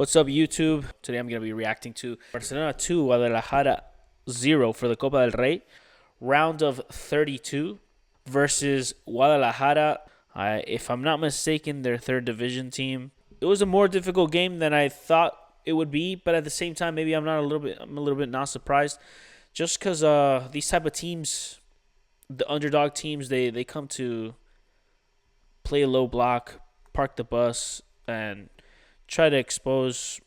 What's up, YouTube? Today I'm going to be reacting to Barcelona 2, Guadalajara 0 for the Copa del Rey round of 32 versus Guadalajara. If I'm not mistaken, their third division team. It was a more difficult game than I thought it would be, but at the same time, maybe I'm a little bit not surprised, just because these type of teams, the underdog teams, they come to play a low block, park the bus, and try to expose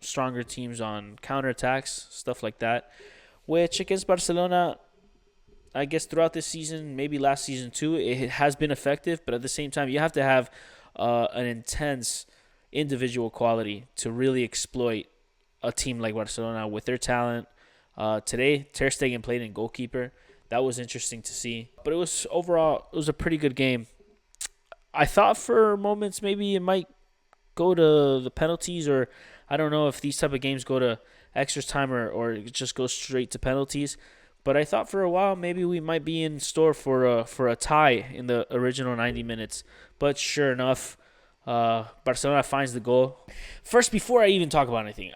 stronger teams on counterattacks, stuff like that. Which against Barcelona, I guess throughout this season, maybe last season too, it has been effective. But at the same time, you have to have an intense individual quality to really exploit a team like Barcelona with their talent. Today, Ter Stegen played in goalkeeper. That was interesting to see. But it was a pretty good game. I thought for moments maybe it might go to the penalties, or I don't know if these type of games go to extra time or it just goes straight to penalties. But I thought for a while maybe we might be in store for a tie in the original 90 minutes. But sure enough, Barcelona finds the goal. First, before I even talk about anything,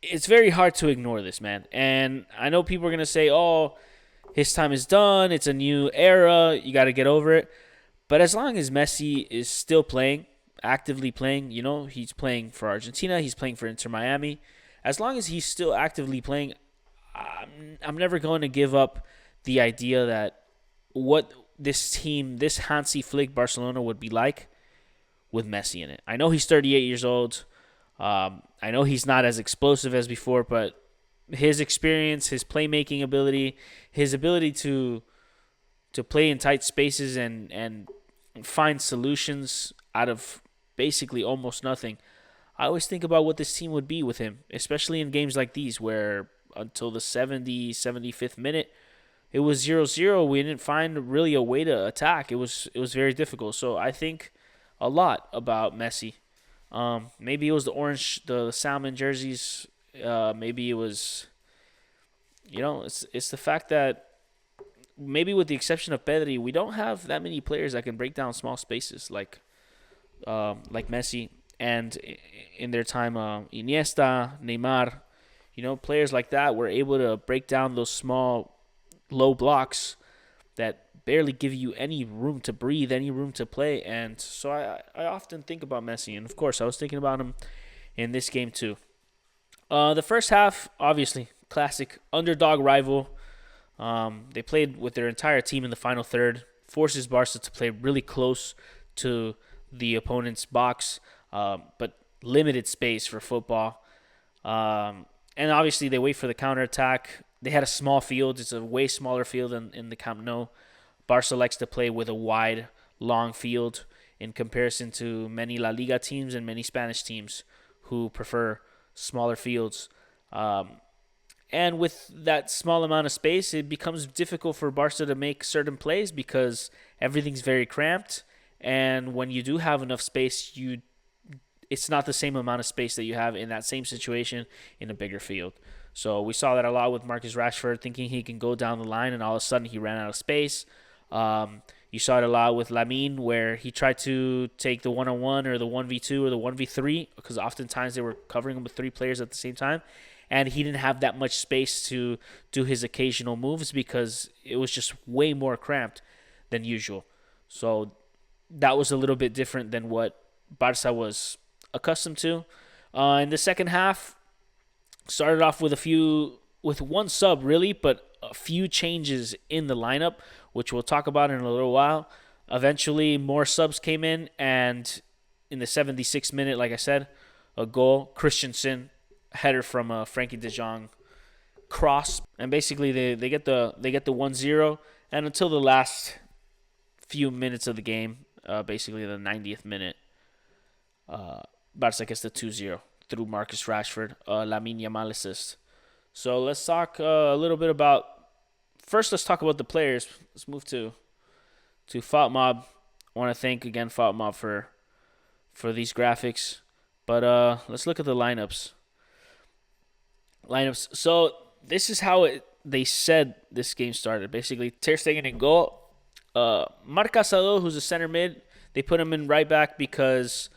it's very hard to ignore this, man. And I know people are going to say, oh, his time is done. It's a new era. You got to get over it. But as long as Messi is still playing, actively playing, he's playing for Argentina, he's playing for Inter Miami. As long as he's still actively playing, I'm never going to give up the idea that what this team, this Hansi Flick Barcelona would be like with Messi in it. I know he's 38 years old. I know he's not as explosive as before, but his experience, his playmaking ability, his ability to play in tight spaces and find solutions out of basically almost nothing. I always think about what this team would be with him, especially in games like these where until the 75th minute, it was 0-0. We didn't find really a way to attack. It was very difficult. So I think a lot about Messi. Maybe it was the salmon jerseys. Maybe it was, it's the fact that maybe with the exception of Pedri, we don't have that many players that can break down small spaces like Messi, and in their time, Iniesta, Neymar, players like that were able to break down those small, low blocks that barely give you any room to breathe, any room to play. And so I often think about Messi, and of course I was thinking about him in this game too. The first half, obviously, classic underdog rival. They played with their entire team in the final third, forces Barca to play really close to the opponent's box, but limited space for football. And obviously, they wait for the counterattack. They had a small field. It's a way smaller field than in the Camp Nou. Barca likes to play with a wide, long field in comparison to many La Liga teams and many Spanish teams who prefer smaller fields. And with that small amount of space, it becomes difficult for Barca to make certain plays because everything's very cramped. And when you do have enough space, it's not the same amount of space that you have in that same situation in a bigger field. So we saw that a lot with Marcus Rashford, thinking he can go down the line, and all of a sudden he ran out of space. You saw it a lot with Lamine, where he tried to take the 1-on-1 or the 1v2 or the 1v3, because oftentimes they were covering him with three players at the same time. And he didn't have that much space to do his occasional moves because it was just way more cramped than usual. So that was a little bit different than what Barca was accustomed to. In the second half, started off with one sub really, but a few changes in the lineup, which we'll talk about in a little while. Eventually, more subs came in, and in the 76th minute, like I said, a goal. Christensen, header from Frankie de Jong cross, and basically they get the 1-0, and until the last few minutes of the game, basically the 90th minute, Barca gets the 2-0 through Marcus Rashford, Lamine Yamal assist. So let's talk a little bit about. First, let's talk about the players. Let's move to FotMob. I want to thank again FotMob for these graphics, but let's look at the lineups. So this is how they said this game started. Basically, Ter Stegen in goal. Marc Casado, who's a center mid, they put him in right back because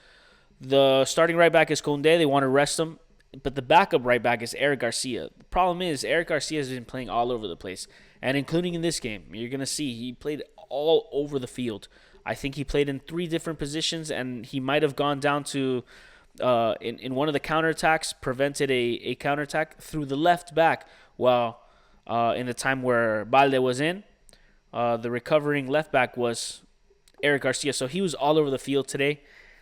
The starting right back is Koundé. They want to rest him. But the backup right back is Eric Garcia. The problem is Eric Garcia has been playing all over the place, and including in this game. You're going to see he played all over the field. I think he played in 3 different positions, and he might have gone down to, in one of the counterattacks, prevented a counterattack through the left back. While in the time where Balde was in, the recovering left back was Eric Garcia. So he was all over the field today.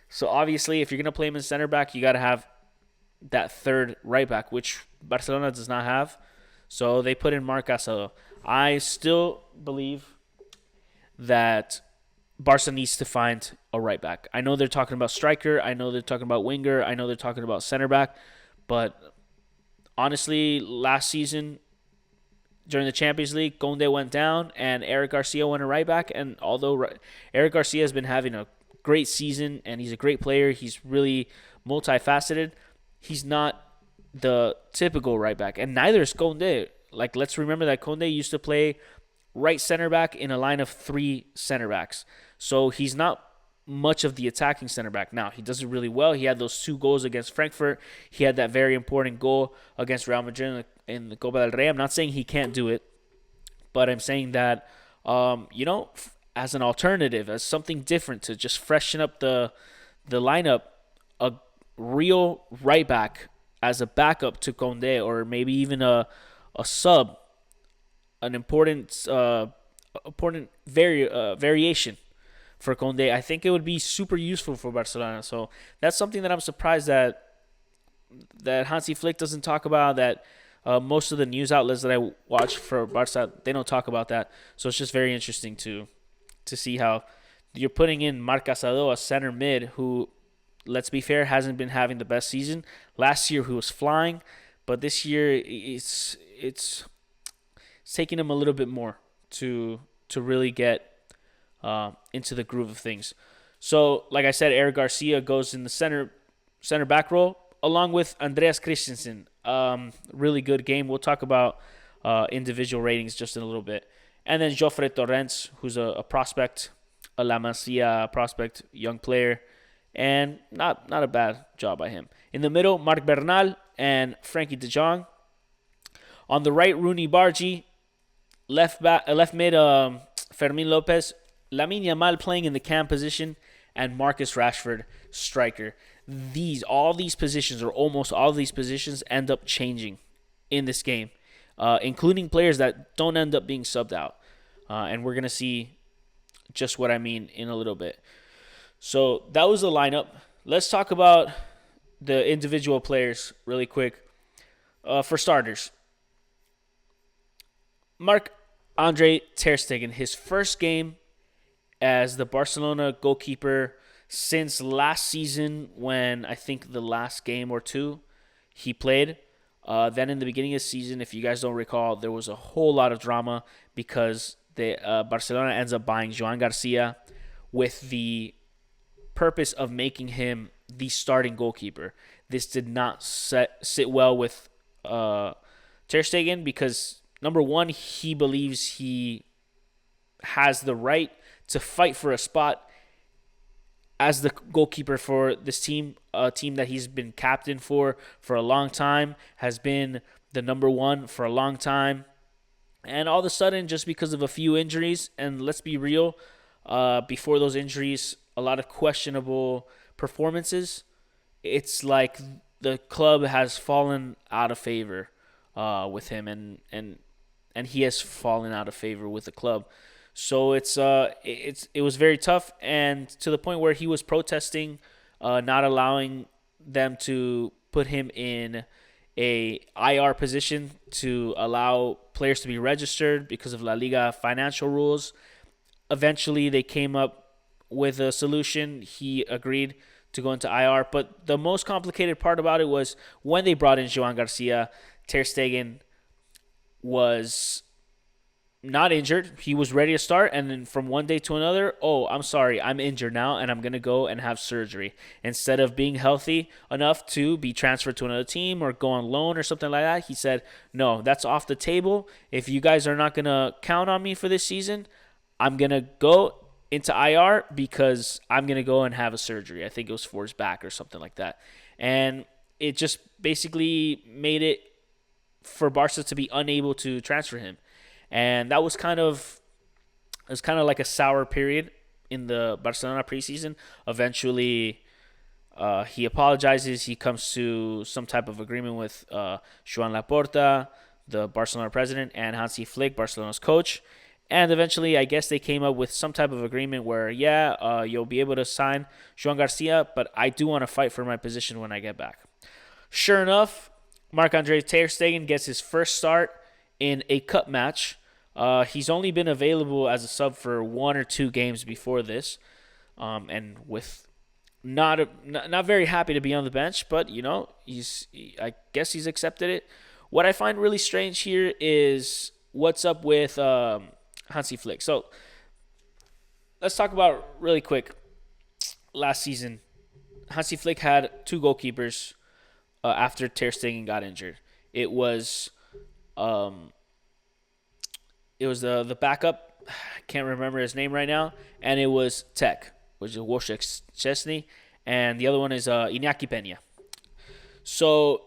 So obviously, if you're going to play him in center back, you got to have that third right back, which Barcelona does not have. So they put in Marc Casado. I still believe that Barca needs to find a right back. I know they're talking about striker. I know they're talking about winger. I know they're talking about center back. But honestly, last season during the Champions League, Koundé went down and Eric Garcia went a right back. And although Eric Garcia has been having a great season and he's a great player, he's really multifaceted, he's not the typical right back, and neither is Koundé. Like, let's remember that Koundé used to play right center back in a line of 3 center backs. So he's not much of the attacking center back. Now, he does it really well. He had those 2 goals against Frankfurt. He had that very important goal against Real Madrid in the Copa del Rey. I'm not saying he can't do it, but I'm saying that, as an alternative, as something different to just freshen up the lineup, a real right back as a backup to Koundé, or maybe even a sub, an important variation for Koundé. I think it would be super useful for Barcelona. So that's something that I'm surprised that Hansi Flick doesn't talk about, that most of the news outlets that I watch for Barca, they don't talk about that. So it's just very interesting to see how you're putting in Marc Casado, a center mid, who, let's be fair, hasn't been having the best season. Last year he was flying, but this year it's taking him a little bit more to really get into the groove of things. So, like I said, Eric Garcia goes in the center back role along with Andreas Christensen. Really good game. We'll talk about individual ratings just in a little bit. And then Jofre Torrents, who's a prospect, a La Masia prospect, young player, and not a bad job by him. In the middle, Marc Bernal and Frankie de Jong. On the right, Rooney Bargi. Left mid, Fermin Lopez. Lamine Yamal playing in the cam position, and Marcus Rashford, striker. All these positions, or almost all of these positions, end up changing in this game, including players that don't end up being subbed out. And we're going to see just what I mean in a little bit. So that was the lineup. Let's talk about the individual players really quick. For starters, Marc-Andre Ter Stegen, his first game as the Barcelona goalkeeper since last season, when I think the last game or 2 he played. Then in the beginning of the season, if you guys don't recall, there was a whole lot of drama because Barcelona ends up buying Joan Garcia with the purpose of making him the starting goalkeeper. This did not sit well with Ter Stegen because, number one, he believes he has the right to fight for a spot as the goalkeeper for this team, a team that he's been captain for a long time, has been the number 1 for a long time. And all of a sudden, just because of a few injuries, and let's be real, before those injuries, a lot of questionable performances, it's like the club has fallen out of favor with him, and he has fallen out of favor with the club. So it was very tough, and to the point where he was protesting, not allowing them to put him in a IR position to allow players to be registered because of La Liga financial rules. Eventually, they came up with a solution. He agreed to go into IR, but the most complicated part about it was when they brought in Joan Garcia, Ter Stegen was not injured. He was ready to start, and then from one day to another, I'm sorry, I'm injured now, and I'm going to go and have surgery. Instead of being healthy enough to be transferred to another team or go on loan or something like that, he said, no, that's off the table. If you guys are not going to count on me for this season, I'm going to go into IR because I'm going to go and have a surgery. I think it was for his back or something like that. And it just basically made it for Barca to be unable to transfer him. And that was kind of like a sour period in the Barcelona preseason. Eventually, he apologizes. He comes to some type of agreement with Joan Laporta, the Barcelona president, and Hansi Flick, Barcelona's coach. And eventually, I guess they came up with some type of agreement where, you'll be able to sign Joan Garcia, but I do want to fight for my position when I get back. Sure enough, Marc-Andre Ter Stegen gets his first start in a cup match. He's only been available as a sub for 1 or 2 games before this, and with not very happy to be on the bench, but I guess he's accepted it. What I find really strange here is what's up with Hansi Flick. So let's talk about really quick. Last season, Hansi Flick had 2 goalkeepers after Ter Stegen got injured. It was the backup. I can't remember his name right now, and it was Tech, which is Wojciech Szczesny, and the other one is Iñaki Peña. So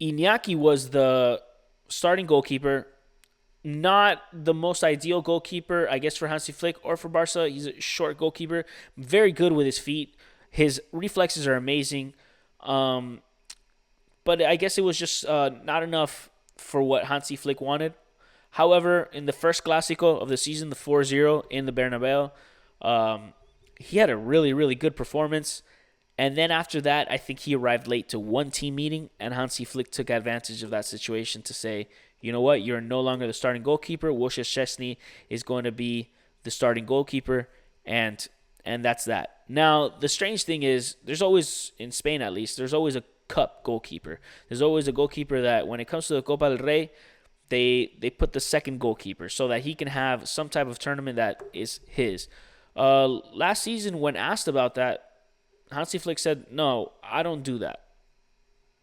Iñaki was the starting goalkeeper. Not the most ideal goalkeeper, I guess, for Hansi Flick or for Barca. He's a short goalkeeper, very good with his feet. His reflexes are amazing. But I guess it was just not enough for what Hansi Flick wanted. However, in the first Clásico of the season, the 4-0 in the Bernabeu, he had a really, really good performance. And then after that, I think he arrived late to one team meeting, and Hansi Flick took advantage of that situation to say, you know what, you're no longer the starting goalkeeper. Wojciech Szczesny is going to be the starting goalkeeper, and that's that. Now, the strange thing is, there's always, in Spain at least, there's always a cup goalkeeper. There's always a goalkeeper that when it comes to the Copa del Rey, they put the second goalkeeper so that he can have some type of tournament that is his. Last season, when asked about that, Hansi Flick said, no, I don't do that.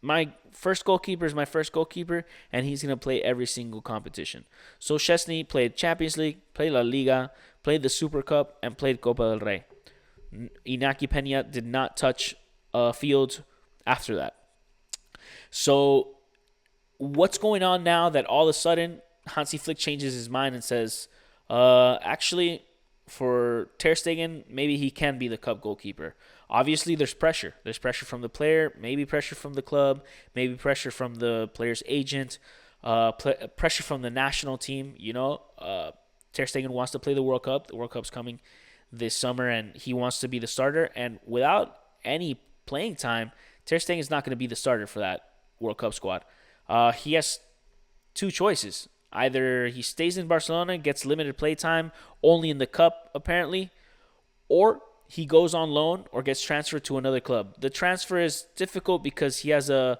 My first goalkeeper is my first goalkeeper, and he's going to play every single competition. So Szczesny played Champions League, played La Liga, played the Super Cup, and played Copa del Rey. Iñaki Peña did not touch a field after that. So what's going on now that all of a sudden Hansi Flick changes his mind and says, actually, for Ter Stegen, maybe he can be the cup goalkeeper. Obviously, there's pressure. There's pressure from the player, maybe pressure from the club, maybe pressure from the player's agent, pressure from the national team. Ter Stegen wants to play the World Cup. The World Cup's coming this summer, and he wants to be the starter. And without any playing time, Ter Stegen is not going to be the starter for that World Cup squad. He has 2 choices. Either he stays in Barcelona, gets limited play time, only in the Cup apparently, or he goes on loan or gets transferred to another club. The transfer is difficult because he has a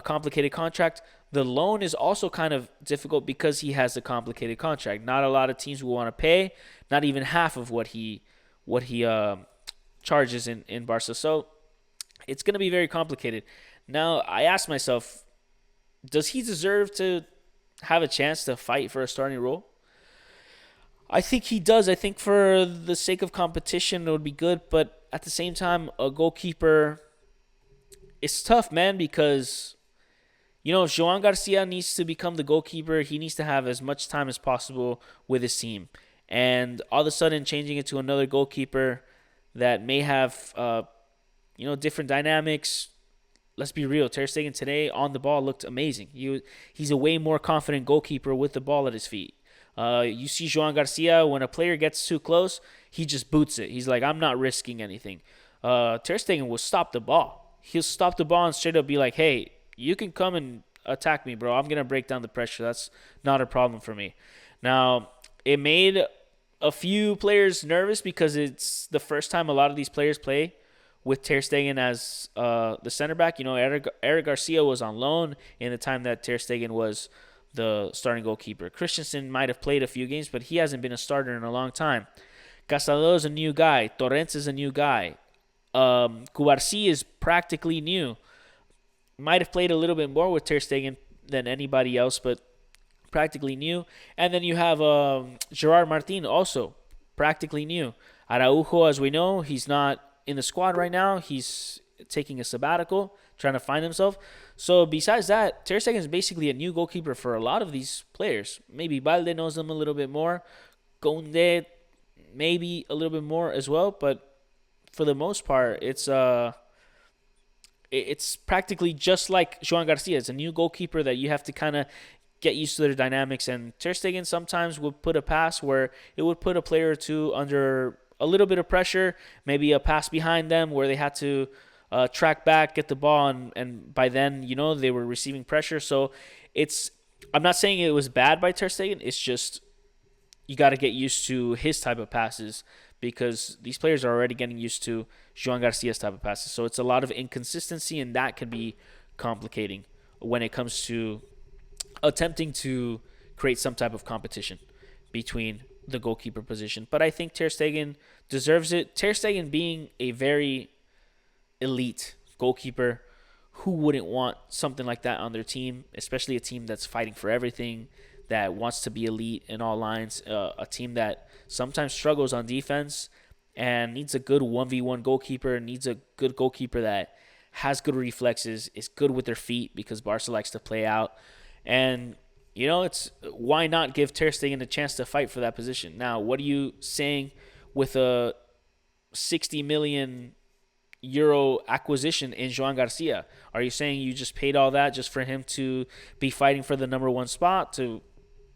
complicated contract. The loan is also kind of difficult because he has a complicated contract. Not a lot of teams will want to pay, not even half of what he charges in Barca. So it's going to be very complicated. Now, I ask myself, does he deserve to have a chance to fight for a starting role? I think he does. I think for the sake of competition, it would be good. But at the same time, a goalkeeper, it's tough, man, because, if Joan Garcia needs to become the goalkeeper, he needs to have as much time as possible with his team. And all of a sudden, changing it to another goalkeeper that may have, different dynamics. Let's be real. Ter Stegen today on the ball looked amazing. He's a way more confident goalkeeper with the ball at his feet. You see Joan Garcia, when a player gets too close, he just boots it. He's like, I'm not risking anything. Ter Stegen will stop the ball. He'll stop the ball and straight up be like, hey, you can come and attack me, bro. I'm going to break down the pressure. That's not a problem for me. Now, it made a few players nervous because it's the first time a lot of these players play with Ter Stegen as the center back. Eric Garcia was on loan in the time that Ter Stegen was the starting goalkeeper. Christensen might have played a few games, but he hasn't been a starter in a long time. Casado is a new guy. Torrents is a new guy. Cubarsí is practically new. Might have played a little bit more with Ter Stegen than anybody else, but practically new. And then you have Gerard Martin, also practically new. Araujo, as we know, he's not in the squad right now. He's taking a sabbatical, trying to find himself. So besides that, Ter Stegen is basically a new goalkeeper for a lot of these players. Maybe Balde knows them a little bit more. Conde, maybe a little bit more as well. But for the most part, it's practically just like Joan Garcia. It's a new goalkeeper that you have to kind of get used to their dynamics. And Ter Stegen sometimes would put a pass where it would put a player or two under a little bit of pressure, maybe a pass behind them where they had to track back, get the ball, and by then, they were receiving pressure. So I'm not saying it was bad by Ter Stegen. It's just you got to get used to his type of passes because these players are already getting used to Joan Garcia's type of passes. So it's a lot of inconsistency, and that can be complicating when it comes to attempting to create some type of competition between the goalkeeper position. But I think Ter Stegen deserves it. Ter Stegen being a very elite goalkeeper, who wouldn't want something like that on their team, especially a team that's fighting for everything, that wants to be elite in all lines, a team that sometimes struggles on defense and needs a good 1v1 goalkeeper, needs a good goalkeeper that has good reflexes, is good with their feet because Barca likes to play out. And, it's why not give Ter Stegen a chance to fight for that position? Now, what are you saying with a 60 million euro acquisition in Joan Garcia? Are you saying you just paid all that just for him to be fighting for the number one spot, to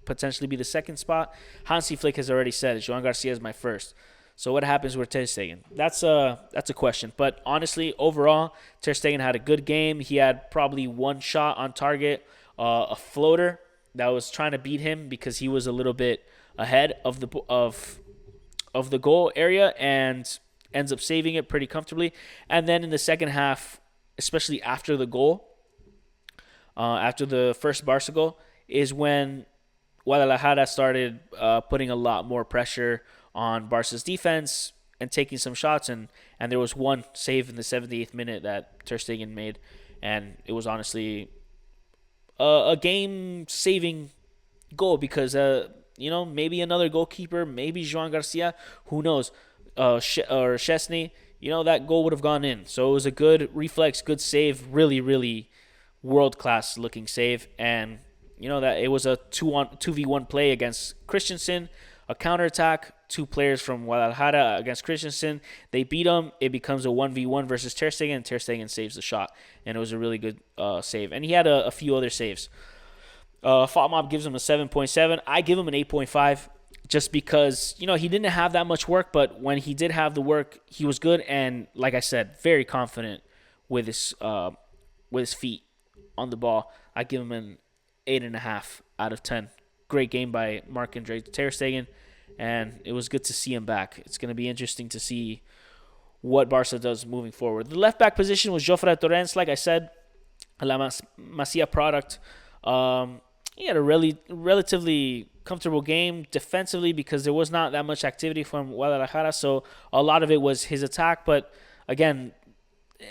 potentially be the second spot? Hansi Flick has already said Joan Garcia is my first. So what happens with Ter Stegen? That's a question. But honestly, overall, Ter Stegen had a good game. He had probably one shot on target, a floater that was trying to beat him because he was a little bit ahead of the goal area and ends up saving it pretty comfortably. And then in the second half, especially after the goal, after the first Barca goal, is when Guadalajara started putting a lot more pressure on Barca's defense and taking some shots. And there was one save in the 78th minute that Ter Stegen made. And it was honestly a game-saving goal because, maybe another goalkeeper, maybe Joan Garcia, who knows, or Szczesny, that goal would have gone in. So it was a good reflex, good save, really, really world-class looking save. And, that it was a 2v1 play against Christensen, a counterattack, two players from Guadalajara against Christensen. They beat him. It becomes a 1v1 versus Ter Stegen, and Ter Stegen saves the shot. And it was a really good save. And he had a few other saves. FOTMOB gives him a 7.7. I give him an 8.5 just because, he didn't have that much work, but when he did have the work, he was good. And like I said, very confident with his feet on the ball. I give him an 8.5 out of 10. Great game by Marc-Andre Ter Stegen, and it was good to see him back. It's going to be interesting to see what Barca does moving forward. The left back position was Jofre Torrens, like I said, a La Masia product. He had a relatively comfortable game defensively because there was not that much activity from Guadalajara, so a lot of it was his attack. But again,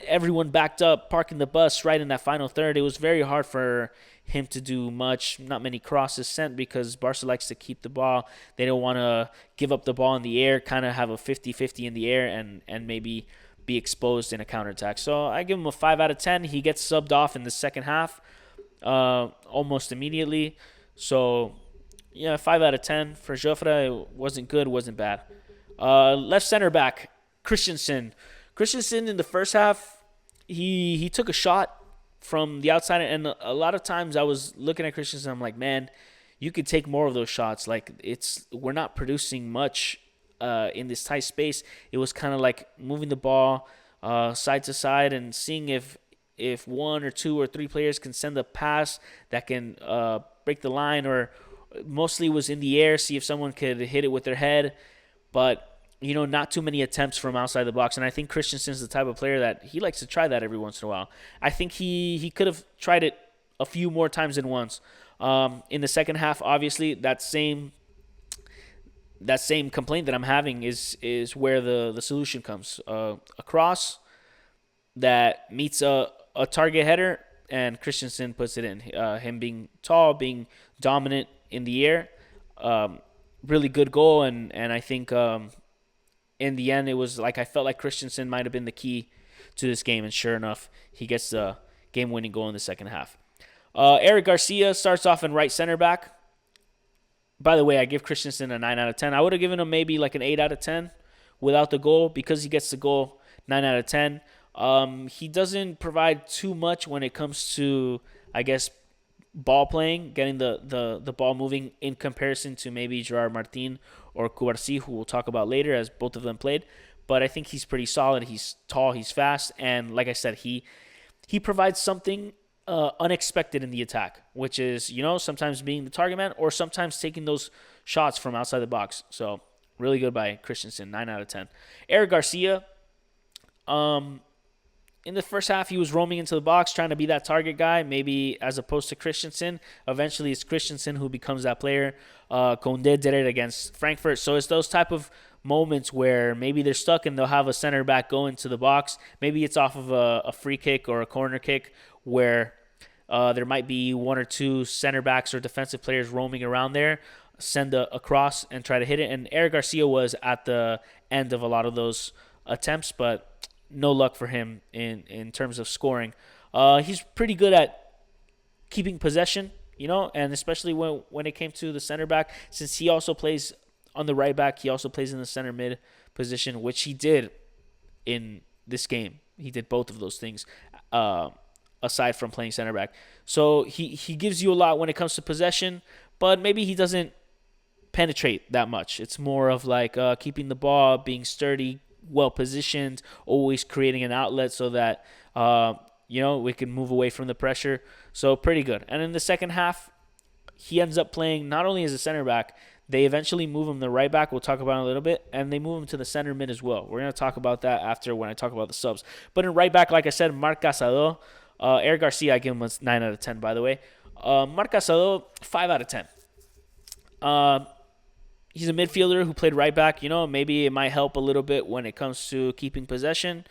everyone backed up, parking the bus right in that final third. It was very hard for him to do much. Not many crosses sent because Barca likes to keep the ball. They don't want to give up the ball in the air, kind of have a 50-50 in the air and maybe be exposed in a counterattack. So I give him a 5 out of 10. He gets subbed off in the second half almost immediately. So, 5 out of 10 for Jofre. It wasn't good, wasn't bad. Left center back, Christensen. Christensen in the first half, he took a shot from the outside, and a lot of times I was looking at Christensen, I'm like, man, you could take more of those shots. Like, we're not producing much in this tight space. It was kind of like moving the ball side to side and seeing if one or two or three players can send a pass that can break the line, or mostly was in the air, see if someone could hit it with their head. But not too many attempts from outside the box. And I think Christensen's the type of player that he likes to try that every once in a while. I think he could have tried it a few more times than once. In the second half, obviously, that same complaint that I'm having is where the solution comes. A cross that meets a target header, and Christensen puts it in. Him being tall, being dominant, in the air. Really good goal, and I think in the end, it was like I felt like Christensen might have been the key to this game, and sure enough, he gets the game-winning goal in the second half. Eric Garcia starts off in right center back. By the way, I give Christensen a 9 out of 10. I would have given him maybe like an 8 out of 10 without the goal. Because he gets the goal, 9 out of 10. He doesn't provide too much when it comes to, I guess, ball playing, getting the ball moving in comparison to maybe Gerard Martin or Cubarsí, who we'll talk about later, as both of them played. But I think he's pretty solid. He's tall, he's fast, and like I said, he provides something unexpected in the attack, which is, sometimes being the target man or sometimes taking those shots from outside the box. So really good by Christensen, 9 out of 10. Eric Garcia, in the first half, he was roaming into the box, trying to be that target guy, maybe as opposed to Christensen. Eventually, it's Christensen who becomes that player. Condé did it against Frankfurt. So it's those type of moments where maybe they're stuck and they'll have a center back go into the box. Maybe it's off of a free kick or a corner kick where there might be one or two center backs or defensive players roaming around there, send a cross and try to hit it. And Eric Garcia was at the end of a lot of those attempts, but no luck for him in terms of scoring. He's pretty good at keeping possession, and especially when it came to the center back, since he also plays on the right back, he also plays in the center mid position, which he did in this game. He did both of those things, aside from playing center back. So he gives you a lot when it comes to possession, but maybe he doesn't penetrate that much. It's more of like keeping the ball, being sturdy, well positioned, always creating an outlet so that we can move away from the pressure. So pretty good. And in the second half, he ends up playing not only as a center back, they eventually move him to right back. We'll talk about it in a little bit. And they move him to the center mid as well. We're going to talk about that after when I talk about the subs. But in right back, like I said, Marc Casado, Eric Garcia, I give him a 9 out of 10, by the way. Marc Casado, 5 out of 10. He's a midfielder who played right back. Maybe it might help a little bit when it comes to keeping possession.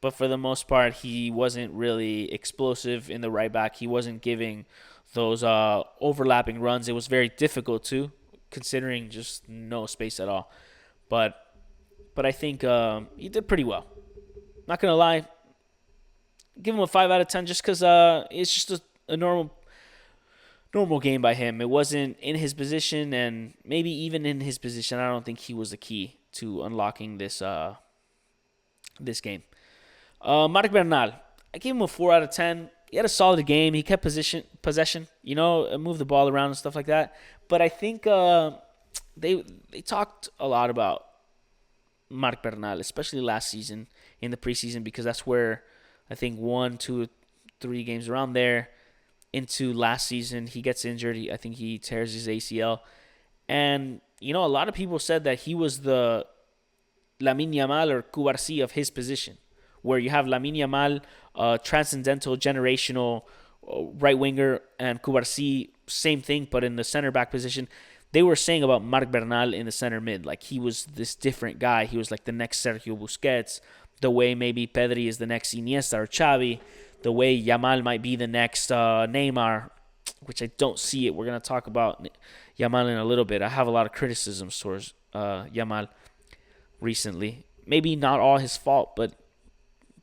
But for the most part, he wasn't really explosive in the right back. He wasn't giving those overlapping runs. It was very difficult to, considering just no space at all. But I think he did pretty well. Not going to lie. Give him a 5 out of 10 just because it's just a normal game by him. It wasn't in his position, and maybe even in his position, I don't think he was the key to unlocking this game. Marc Bernal, I gave him a 4 out of 10. He had a solid game. He kept possession, moved the ball around and stuff like that. But I think they talked a lot about Marc Bernal, especially last season in the preseason, because that's where I think 1, 2, 3 games around there into last season, he gets injured. I think he tears his ACL. And, a lot of people said that he was the Lamine Yamal or Cubarsí of his position, where you have Lamine Yamal, transcendental, generational right winger, and Cubarsí, same thing, but in the center back position. They were saying about Marc Bernal in the center mid, like he was this different guy. He was like the next Sergio Busquets, the way maybe Pedri is the next Iniesta or Xavi, the way Yamal might be the next Neymar, which I don't see it. We're going to talk about Yamal in a little bit. I have a lot of criticisms towards Yamal recently. Maybe not all his fault, but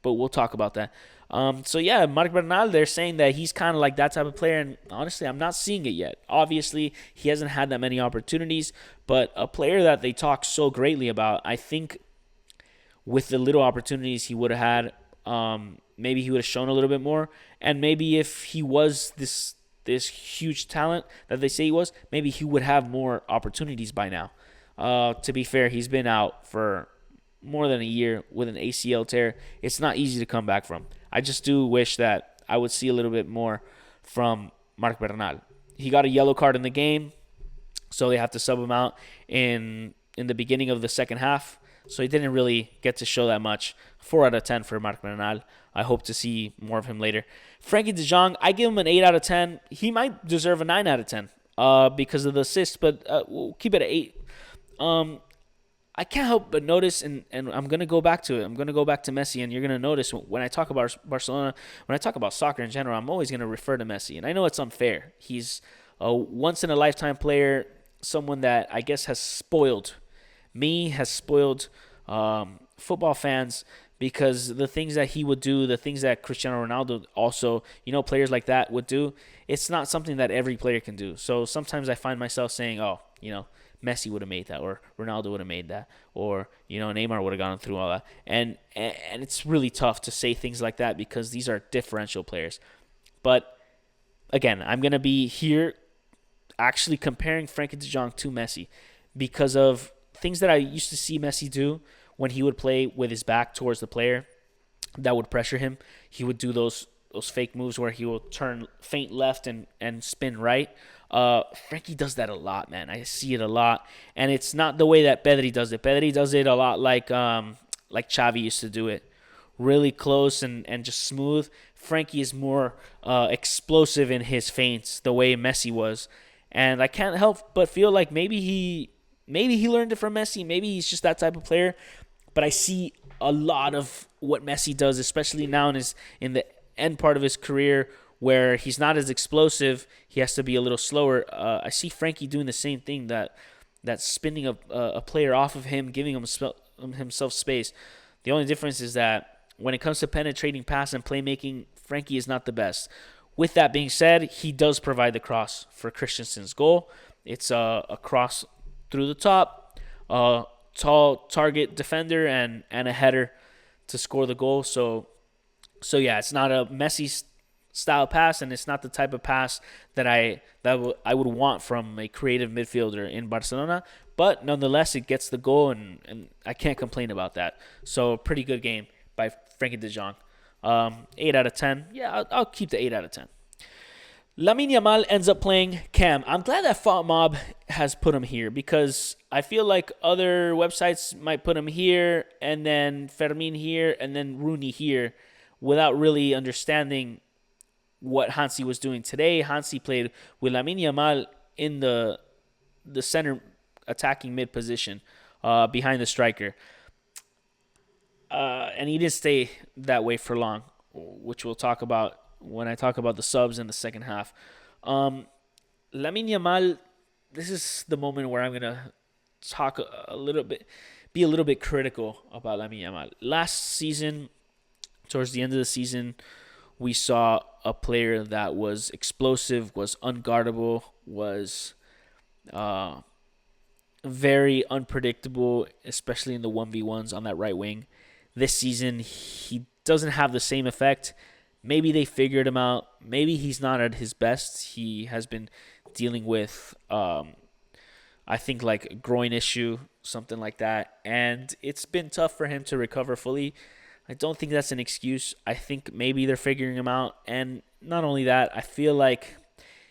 we'll talk about that. So yeah, Marc Bernal, they're saying that he's kind of like that type of player, and honestly, I'm not seeing it yet. Obviously, he hasn't had that many opportunities, but a player that they talk so greatly about, I think with the little opportunities he would have had, maybe he would have shown a little bit more, and maybe if he was this huge talent that they say he was, maybe he would have more opportunities by now. To be fair, he's been out for more than a year with an ACL tear. It's not easy to come back from. I just do wish that I would see a little bit more from Marc Bernal. He got a yellow card in the game, so they have to sub him out in the beginning of the second half. So he didn't really get to show that much. 4 out of 10 for Marc Bernal. I hope to see more of him later. Frankie de Jong, I give him an 8 out of 10. He might deserve a 9 out of 10 because of the assist, but we'll keep it at 8. I can't help but notice, and I'm going to go back to it. I'm going to go back to Messi, and you're going to notice when I talk about Barcelona, when I talk about soccer in general, I'm always going to refer to Messi. And I know it's unfair. He's a once-in-a-lifetime player, someone that I guess has spoiled football fans, because the things that he would do, the things that Cristiano Ronaldo also, players like that would do, it's not something that every player can do. So sometimes I find myself saying, oh, Messi would have made that, or Ronaldo would have made that, or Neymar would have gone through all that, and it's really tough to say things like that because these are differential players. But again, I'm gonna be here actually comparing Frankie De Jong to Messi because of things that I used to see Messi do when he would play with his back towards the player that would pressure him. He would do those fake moves where he will turn feint left and spin right. Frankie does that a lot, man. I see it a lot, and it's not the way that Pedri does it. Pedri does it a lot like Xavi used to do it, really close and just smooth. Frankie is more explosive in his feints, the way Messi was, and I can't help but feel like maybe he learned it from Messi. Maybe he's just that type of player. But I see a lot of what Messi does, especially now in the end part of his career, where he's not as explosive. He has to be a little slower. I see Frankie doing the same thing, that spinning a player off of him, giving himself space. The only difference is that when it comes to penetrating pass and playmaking, Frankie is not the best. With that being said, he does provide the cross for Christensen's goal. It's a cross through the top, tall target defender, and a header to score the goal. So yeah, it's not a Messi style pass, and it's not the type of pass that I would want from a creative midfielder in Barcelona. But nonetheless, it gets the goal, and I can't complain about that. So pretty good game by Frankie De Jong. 8 out of 10. Yeah, I'll keep the 8 out of 10. Lamine Yamal ends up playing Cam. I'm glad that FotMob has put him here because I feel like other websites might put him here and then Fermin here and then Rooney here without really understanding what Hansi was doing today. Hansi played with Lamine Yamal in the center attacking mid position behind the striker. And he didn't stay that way for long, which we'll talk about when I talk about the subs in the second half. Lamine Yamal, this is the moment where I'm going to talk be a little bit critical about Lamine Yamal. Last season, towards the end of the season, we saw a player that was explosive, was unguardable, was very unpredictable, especially in the 1v1s on that right wing. This season, he doesn't have the same effect. Maybe they figured him out. Maybe he's not at his best. He has been dealing with, I think, like a groin issue, something like that. And it's been tough for him to recover fully. I don't think that's an excuse. I think maybe they're figuring him out. And not only that, I feel like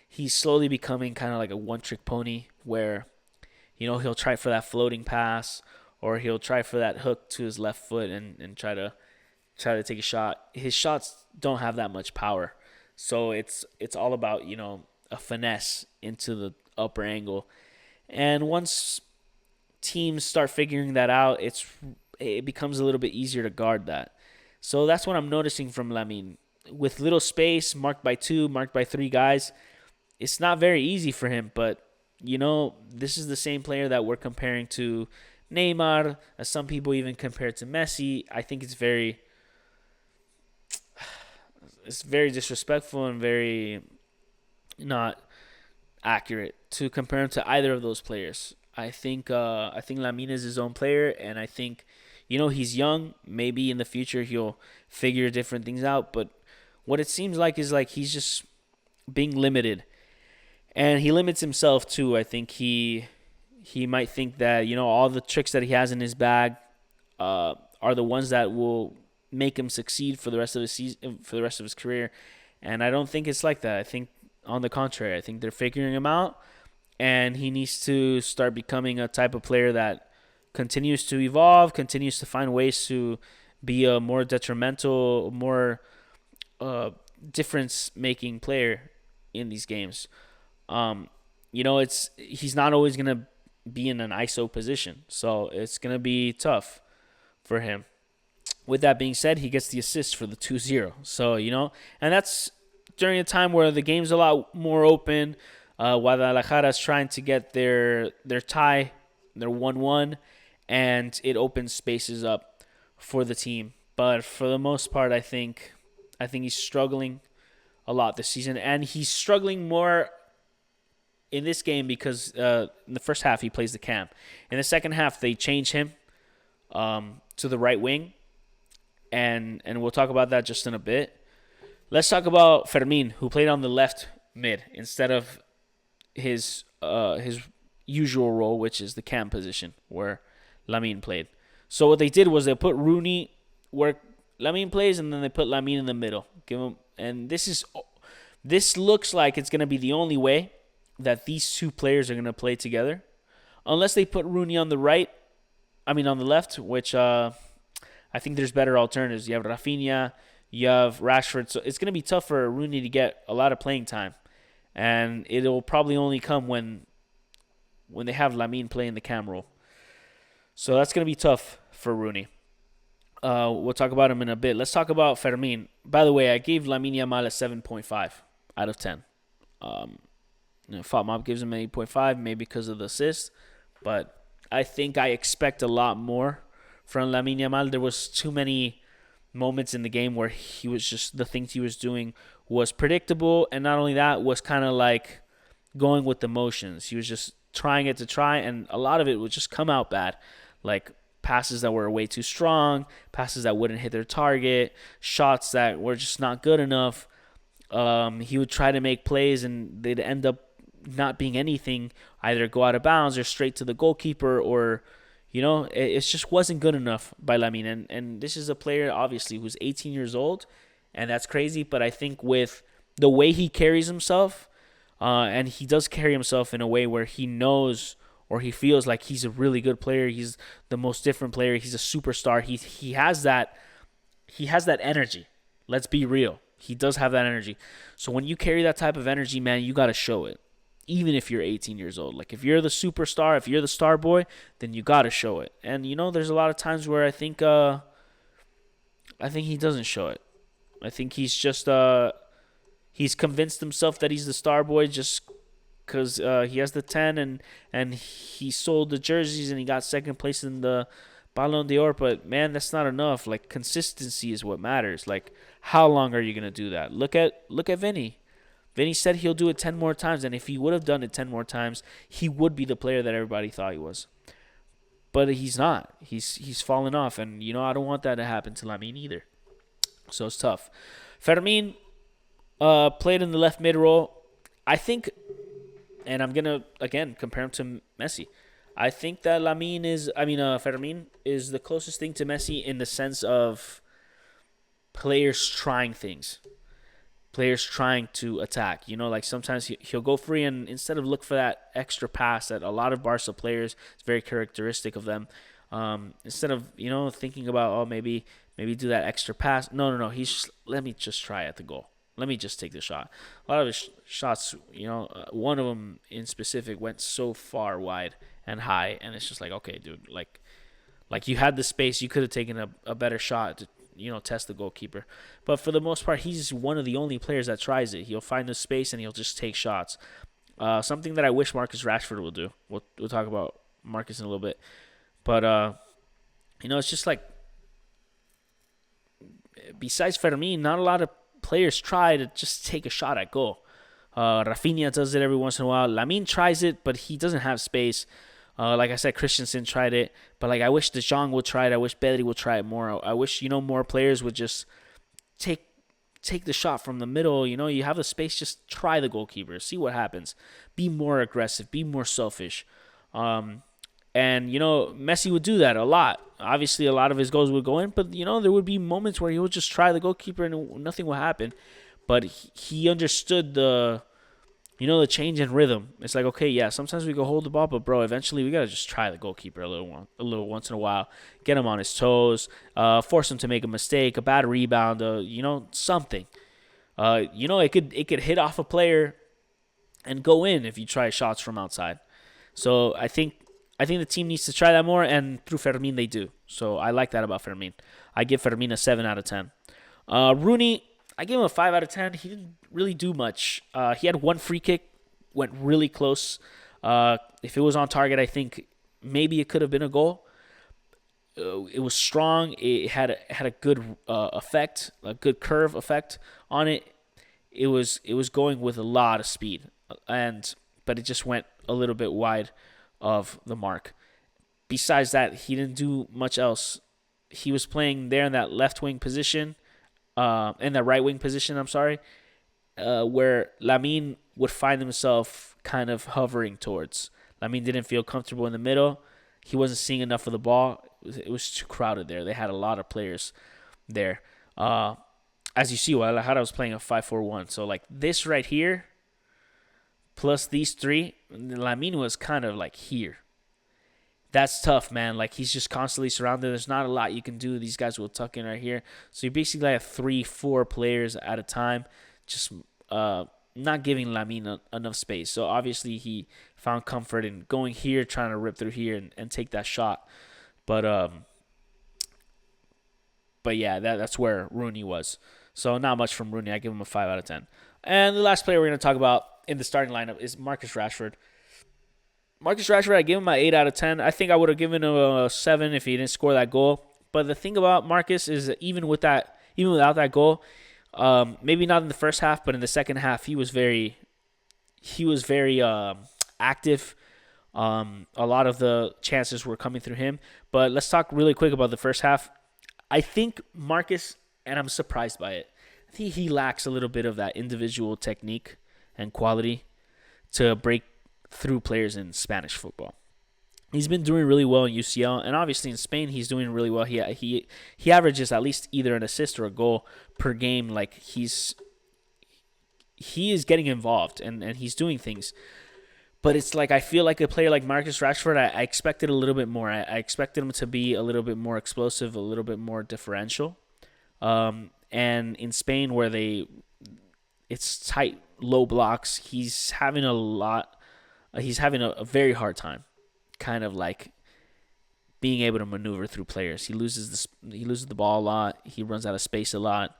he's slowly becoming kind of like a one-trick pony where, he'll try for that floating pass or he'll try for that hook to his left foot and try to take a shot. His shots don't have that much power. So it's all about, a finesse into the upper angle. And once teams start figuring that out, it becomes a little bit easier to guard that. So that's what I'm noticing from Lamine. With little space, marked by 2, marked by 3 guys, it's not very easy for him. But, this is the same player that we're comparing to Neymar, as some people even compare it to Messi. I think it's very disrespectful and very not accurate to compare him to either of those players. I think Lamine is his own player, and I think he's young. Maybe in the future he'll figure different things out, but what it seems like is like he's just being limited, and he limits himself too. I think he might think that all the tricks that he has in his bag are the ones that will make him succeed for the rest of his season, for the rest of his career. And I don't think it's like that. I think on the contrary, I think they're figuring him out, and he needs to start becoming a type of player that continues to evolve, continues to find ways to be a more detrimental, more difference-making player in these games. He's not always gonna be in an ISO position, so it's gonna be tough for him. With that being said, he gets the assist for the 2-0. So, and that's during a time where the game's a lot more open. Guadalajara is trying to get their tie, their 1-1, and it opens spaces up for the team. But for the most part, I think he's struggling a lot this season, and he's struggling more in this game because in the first half he plays the cam. In the second half, they change him to the right wing, and we'll talk about that just in a bit. Let's talk about Fermin, who played on the left mid instead of his usual role, which is the cam position where Lamine played. So what they did was they put Rooney where Lamine plays, and then they put Lamine in the middle. And this looks like it's gonna be the only way that these two players are gonna play together, unless they put Rooney on the left, which I think there's better alternatives. You have Rafinha, you have Rashford, so it's gonna be tough for Rooney to get a lot of playing time, and it'll probably only come when they have Lamine playing the cam role. So that's gonna be tough for Rooney. We'll talk about him in a bit. Let's talk about Fermin. By the way, I gave Lamine Yamal a 7.5 out of 10. FOTMOB gives him an 8.5, maybe because of the assist. But I think I expect a lot more from Lamine Yamal. There was too many moments in the game where he was just, the things he was doing was predictable. And not only that, was kind of like going with the motions. He was just trying it to try, and a lot of it would just come out bad. Like passes that were way too strong, passes that wouldn't hit their target, shots that were just not good enough. He would try to make plays, and they'd end up not being anything, either go out of bounds or straight to the goalkeeper, or, it just wasn't good enough by Lamine. And this is a player, obviously, who's 18 years old, and that's crazy. But I think with the way he carries himself, and he does carry himself in a way where he knows or he feels like he's a really good player. He's the most different player. He's a superstar. He has that energy. Let's be real. He does have that energy. So when you carry that type of energy, man, you got to show it. Even if you're 18 years old. Like if you're the superstar, if you're the star boy, then you got to show it. And there's a lot of times where I think he doesn't show it. I think he's just he's convinced himself that he's the star boy just because he has the 10 and he sold the jerseys and he got second place in the Ballon d'Or. But, man, that's not enough. Like, consistency is what matters. Like, how long are you going to do that? Look at Vinny. Vinny said he'll do it 10 more times, and if he would have done it 10 more times, he would be the player that everybody thought he was. But he's not. He's fallen off, and, I don't want that to happen to Lamine either. So it's tough. Fermin played in the left mid role. I think, and I'm going to, again, compare him to Messi. I think that Fermin is the closest thing to Messi in the sense of players trying things. Players trying to attack. Like sometimes he'll go free, and instead of look for that extra pass that a lot of Barca players, it's very characteristic of them, instead of, thinking about, maybe do that extra pass. No. He's just, let me just try at the goal. Let me just take the shot. A lot of his shots, one of them in specific went so far wide and high, and it's just like, okay, dude, like you had the space, you could have taken a better shot to, test the goalkeeper. But for the most part, he's one of the only players that tries it. He'll find the space and he'll just take shots. Something that I wish Marcus Rashford will do. We'll talk about Marcus in a little bit. But, it's just like, besides Fermin, not a lot of players try to just take a shot at goal. Rafinha does it every once in a while. Lamine tries it, but he doesn't have space. Like I said, Christensen tried it, but I wish De Jong would try it. I wish Pedri would try it more. I wish more players would just take the shot from the middle. You have the space, just try the goalkeeper, see what happens. Be more aggressive, be more selfish. And Messi would do that a lot. Obviously, a lot of his goals would go in, but there would be moments where he would just try the goalkeeper and nothing would happen. But he understood the change in rhythm. It's like, okay, yeah, sometimes we go hold the ball, but bro, eventually we gotta just try the goalkeeper a little once in a while, get him on his toes, force him to make a mistake, a bad rebound, something. It could hit off a player and go in if you try shots from outside. So I think the team needs to try that more, and through Fermin they do. So I like that about Fermin. I give Fermin a 7 out of 10. Rooney, I gave him a 5 out of 10. He didn't really do much. He had one free kick, went really close. If it was on target, I think maybe it could have been a goal. it was strong. It had a good effect, a good curve effect on it. It was going with a lot of speed, but it just went a little bit wide of the mark. Besides that, he didn't do much else. He was playing there in that left wing position, in that right wing position. I'm sorry, where Lamine would find himself kind of hovering towards. Lamine didn't feel comfortable in the middle. He wasn't seeing enough of the ball. It was too crowded there. They had a lot of players there. As you see, Guadalajara was playing a 5-4-1. So, like, this right here, plus these three, Lamine was kind of, like, here. That's tough, man. Like, he's just constantly surrounded. There's not a lot you can do. These guys will tuck in right here. So, you basically have 3-4 players at a time, just not giving Lamine enough space. So, obviously, he found comfort in going here, trying to rip through here and take that shot. But yeah, that's where Rooney was. So not much from Rooney. I give him a 5 out of 10. And the last player we're going to talk about in the starting lineup is Marcus Rashford. Marcus Rashford, I give him an 8 out of 10. I think I would have given him a 7 if he didn't score that goal. But the thing about Marcus is that even without that goal, maybe not in the first half, but in the second half, he was very active. A lot of the chances were coming through him. But let's talk really quick about the first half. I think Marcus, and I'm surprised by it, I think he lacks a little bit of that individual technique and quality to break through players in Spanish football. He's been doing really well in UCL, and obviously in Spain he's doing really well. He averages at least either an assist or a goal per game. Like he is getting involved and he's doing things. But it's like I feel like a player like Marcus Rashford, I expected a little bit more. I expected him to be a little bit more explosive, a little bit more differential. And in Spain, where it's tight, low blocks, he's having a very hard time, kind of like being able to maneuver through players. He loses the ball a lot. He runs out of space a lot.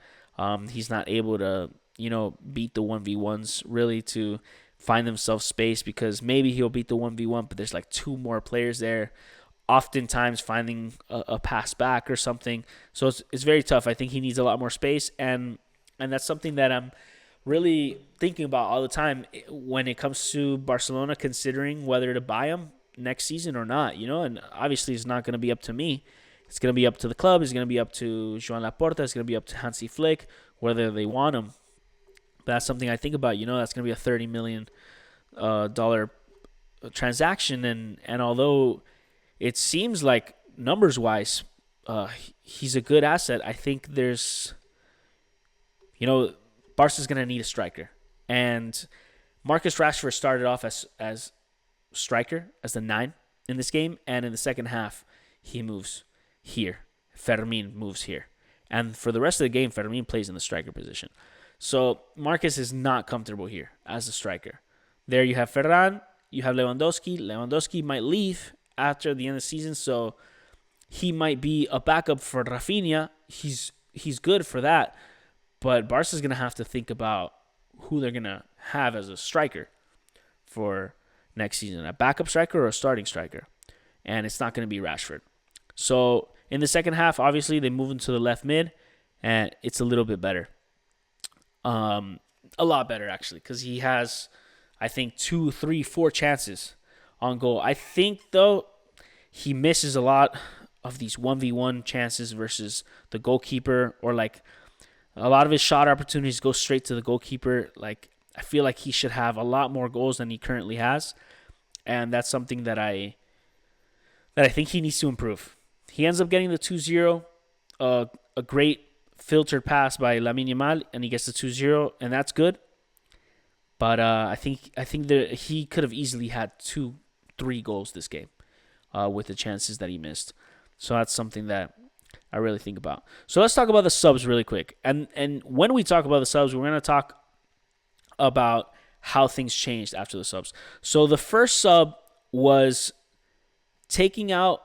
He's not able to beat the 1v1s really to find themselves space, because maybe he'll beat the 1v1, but there's like 2 more players there, oftentimes finding a pass back or something. So it's very tough. I think he needs a lot more space, and that's something that I'm really thinking about all the time when it comes to Barcelona, considering whether to buy him next season or not, and obviously it's not going to be up to me. It's going to be up to the club. It's going to be up to Joan Laporta. It's going to be up to Hansi Flick, whether they want him. But that's something I think about. That's going to be a $30 million transaction. And although it seems like numbers-wise he's a good asset, I think there's, Barca's going to need a striker. And Marcus Rashford started off as striker, as the 9 in this game. And in the second half, he moves here. Fermin moves here. And for the rest of the game, Fermin plays in the striker position. So Marcus is not comfortable here as a striker. There you have Ferran, you have Lewandowski. Lewandowski might leave after the end of the season, so he might be a backup for Rafinha. He's good for that, but Barca's going to have to think about who they're going to have as a striker for next season, a backup striker or a starting striker, and it's not going to be Rashford. So in the second half, obviously, they move into the left mid, and it's a little bit better. A lot better, actually, because he has, I think, 2, 3, 4 chances on goal. I think, though, he misses a lot of these 1v1 chances versus the goalkeeper, or like a lot of his shot opportunities go straight to the goalkeeper. Like, I feel like he should have a lot more goals than he currently has, and that's something that I think he needs to improve. He ends up getting the 2-0, a great filtered pass by Lamine Yamal, and he gets the 2-0, and that's good. But I think that he could have easily had 2-3 goals this game with the chances that he missed. So that's something that I really think about. So let's talk about the subs really quick. And when we talk about the subs, we're going to talk about how things changed after the subs. So the first sub was taking out,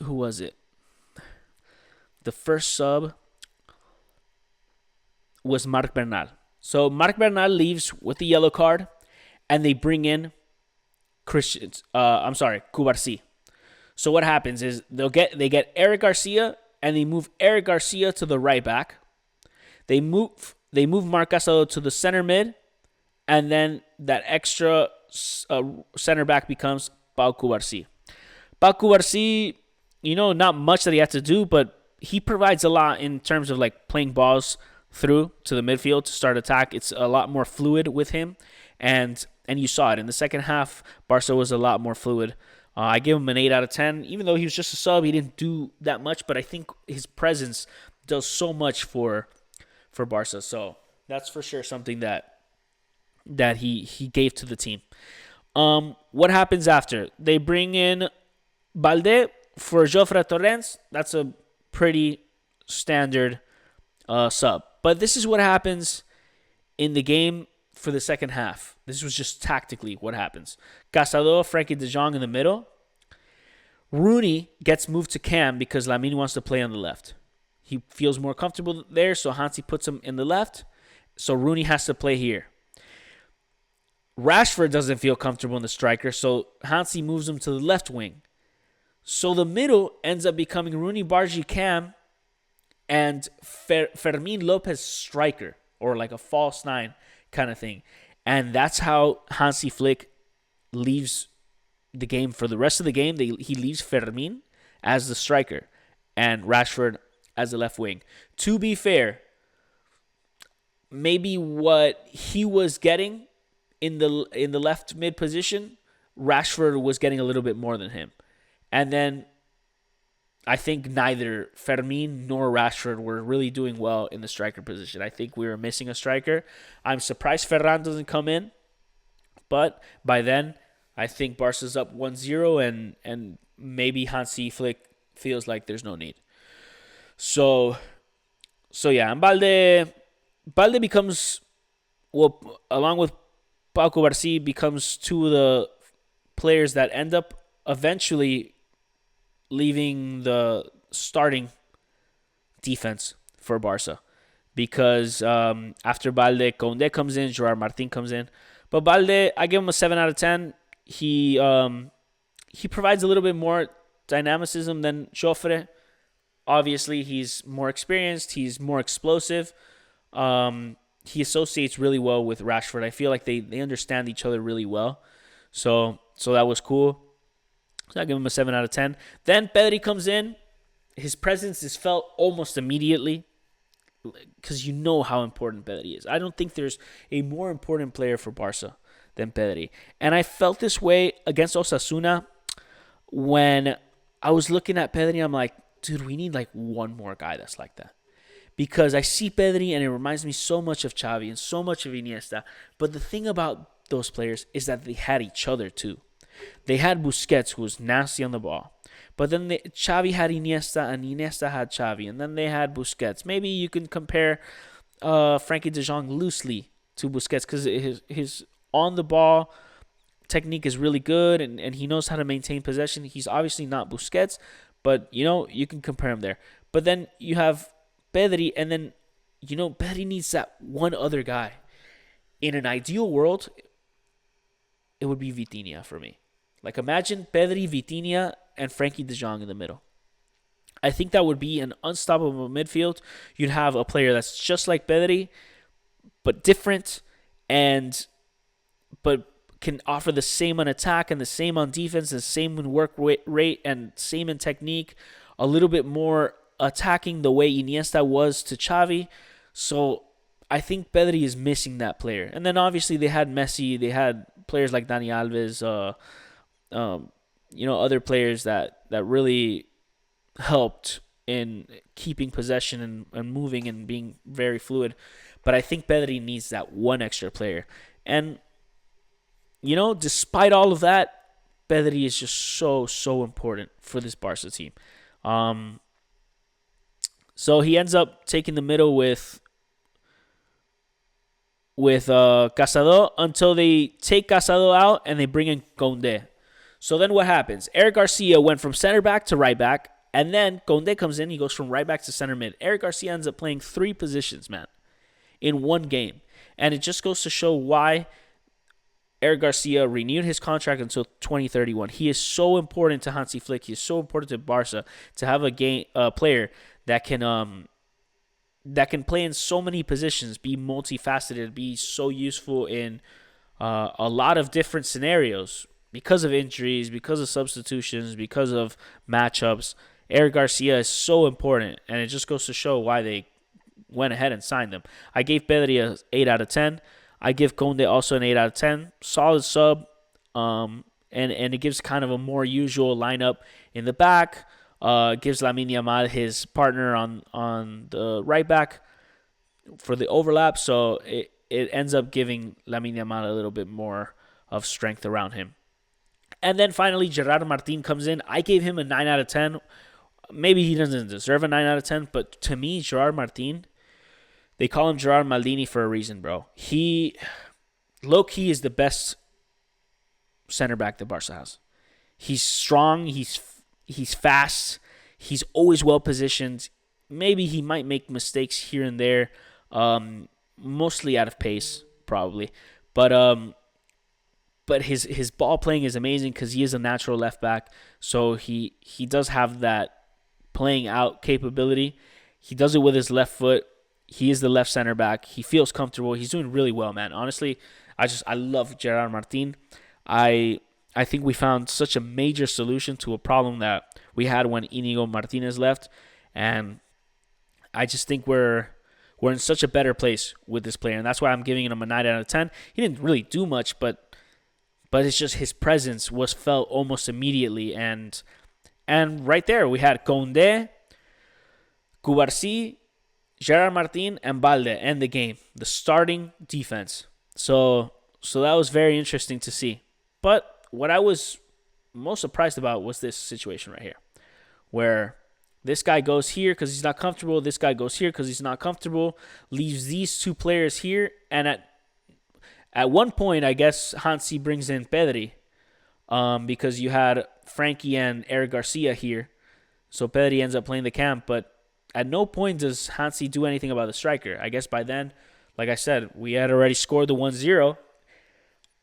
who was it? The first sub was Marc Bernal. So Marc Bernal leaves with the yellow card, and they bring in Cubarsí. So what happens is they get Eric Garcia and they move Eric Garcia to the right back. They move Marc Casado to the center mid, and then that extra center back becomes Pau Cubarsí. Pau Cubarsí, not much that he had to do, but he provides a lot in terms of like playing balls through to the midfield to start attack. It's a lot more fluid with him, and you saw it in the second half. Barca was a lot more fluid. I give him an 8 out of 10. Even though he was just a sub, he didn't do that much, but I think his presence does so much for Barca. So that's for sure something that he gave to the team. What happens after? They bring in Balde for Jofre Torrens. That's a pretty standard sub. But this is what happens in the game for the second half. This was just tactically what happens. Casado, Frankie de Jong in the middle. Rooney gets moved to Cam because Lamine wants to play on the left. He feels more comfortable there, so Hansi puts him in the left. So Rooney has to play here. Rashford doesn't feel comfortable in the striker, so Hansi moves him to the left wing. So the middle ends up becoming Rooney, Bargi, Cam, and Fermin Lopez striker, or like a false 9 kind of thing. And that's how Hansi Flick leaves the game. For the rest of the game, he leaves Fermin as the striker and Rashford as the left wing. To be fair, maybe what he was getting in the left mid position, Rashford was getting a little bit more than him. And then I think neither Fermin nor Rashford were really doing well in the striker position. I think we were missing a striker. I'm surprised Ferran doesn't come in. But by then, I think Barca's up 1-0 and maybe Hansi Flick feels like there's no need. So yeah, and Balde becomes, well, along with Pau Cubarsí, becomes two of the players that end up eventually leaving the starting defense for Barca. Because after Balde, Condé comes in, Gerard Martin comes in. But Balde, I give him a 7 out of 10. He provides a little bit more dynamicism than Jofre. Obviously, he's more experienced. He's more explosive. He associates really well with Rashford. I feel like they understand each other really well. So that was cool. So I give him a 7 out of 10. Then Pedri comes in. His presence is felt almost immediately because you know how important Pedri is. I don't think there's a more important player for Barca than Pedri. And I felt this way against Osasuna when I was looking at Pedri. I'm like, dude, we need like one more guy that's like that. Because I see Pedri and it reminds me so much of Xavi and so much of Iniesta. But the thing about those players is that they had each other too. They had Busquets, who was nasty on the ball. But then Xavi had Iniesta and Iniesta had Xavi. And then they had Busquets. Maybe you can compare Frankie de Jong loosely to Busquets because his on-the-ball technique is really good and he knows how to maintain possession. He's obviously not Busquets, but, you can compare him there. But then you have Pedri, and then, Pedri needs that one other guy. In an ideal world, it would be Vitinha for me. Like, imagine Pedri, Vitinha, and Frankie de Jong in the middle. I think that would be an unstoppable midfield. You'd have a player that's just like Pedri, but different, but can offer the same on attack and the same on defense, the same in work rate and same in technique, a little bit more attacking the way Iniesta was to Xavi. So I think Pedri is missing that player. And then obviously they had Messi, they had players like Dani Alves, other players that really helped in keeping possession and moving and being very fluid. But I think Pedri needs that one extra player. And, despite all of that, Pedri is just so important for this Barca team. So he ends up taking the middle with Casado until they take Casado out and they bring in Condé. So then what happens? Eric Garcia went from center back to right back, and then Condé comes in. He goes from right back to center mid. Eric Garcia ends up playing 3 positions, man, in one game. And it just goes to show why Eric Garcia renewed his contract until 2031. He is so important to Hansi Flick. He is so important to Barca to have a player that can play in so many positions, be multifaceted, be so useful in a lot of different scenarios because of injuries, because of substitutions, because of matchups. Eric Garcia is so important, and it just goes to show why they went ahead and signed him. I gave Pedri a 8 out of 10. I give Conde also an 8 out of 10. Solid sub, and it gives kind of a more usual lineup in the back. Gives Lamine Yamal his partner on the right back for the overlap, so it ends up giving Lamine Yamal a little bit more of strength around him. And then finally, Gerard Martin comes in. I gave him a 9 out of 10. Maybe he doesn't deserve a 9 out of 10, but to me, Gerard Martin, they call him Gerard Maldini for a reason, bro. He, low-key, is the best center back that Barca has. He's strong. He's fast. He's always well-positioned. Maybe he might make mistakes here and there, mostly out of pace, probably. But his ball playing is amazing because he is a natural left back. So he does have that playing out capability. He does it with his left foot. He is the left center back. He feels comfortable. He's doing really well, man. Honestly, I love Gerard Martin. I think we found such a major solution to a problem that we had when Inigo Martinez left, and I just think we're in such a better place with this player, and that's why I'm giving him a 9 out of 10. He didn't really do much, but it's just his presence was felt almost immediately, and right there we had Conde, Cubarsí, Gerard Martin, and Balde end the game, the starting defense. So that was very interesting to see. But what I was most surprised about was this situation right here, where this guy goes here because he's not comfortable, this guy goes here because he's not comfortable, leaves these two players here, and at one point, I guess Hansi brings in Pedri because you had Frankie and Eric Garcia here. So Pedri ends up playing the camp, but at no point does Hansi do anything about the striker. I guess by then, like I said, we had already scored the 1-0.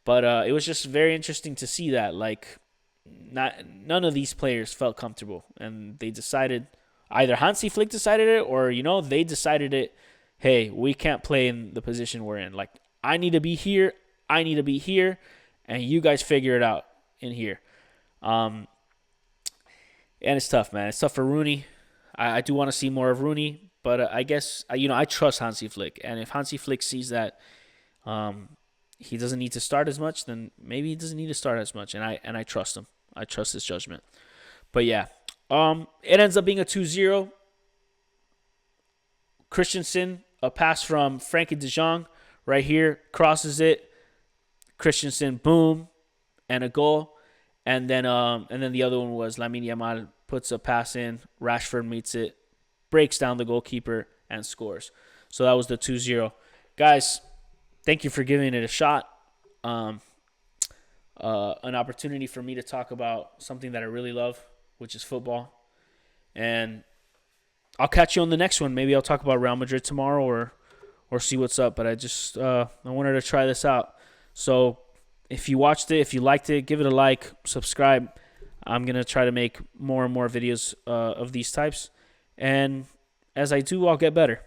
But it was just very interesting to see that. Like, none of these players felt comfortable. And they decided, either Hansi Flick decided it, or, they decided it, hey, we can't play in the position we're in. Like, I need to be here, and you guys figure it out in here. And it's tough, man. It's tough for Rooney. I do want to see more of Rooney, but I guess, I trust Hansi Flick. And if Hansi Flick sees that he doesn't need to start as much, then maybe he doesn't need to start as much. And I trust him. I trust his judgment. But yeah, it ends up being a 2-0. Christensen, a pass from Frankie de Jong right here, crosses it. Christensen, boom, and a goal. And then the other one was Lamine Yamal puts a pass in. Rashford meets it, breaks down the goalkeeper, and scores. So that was the 2-0. Guys, thank you for giving it a shot. An opportunity for me to talk about something that I really love, which is football. And I'll catch you on the next one. Maybe I'll talk about Real Madrid tomorrow or see what's up. But I wanted to try this out. So if you watched it, if you liked it, give it a like, subscribe. I'm going to try to make more and more videos of these types. And as I do, I'll get better.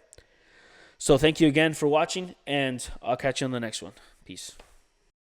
So thank you again for watching, and I'll catch you on the next one. Peace.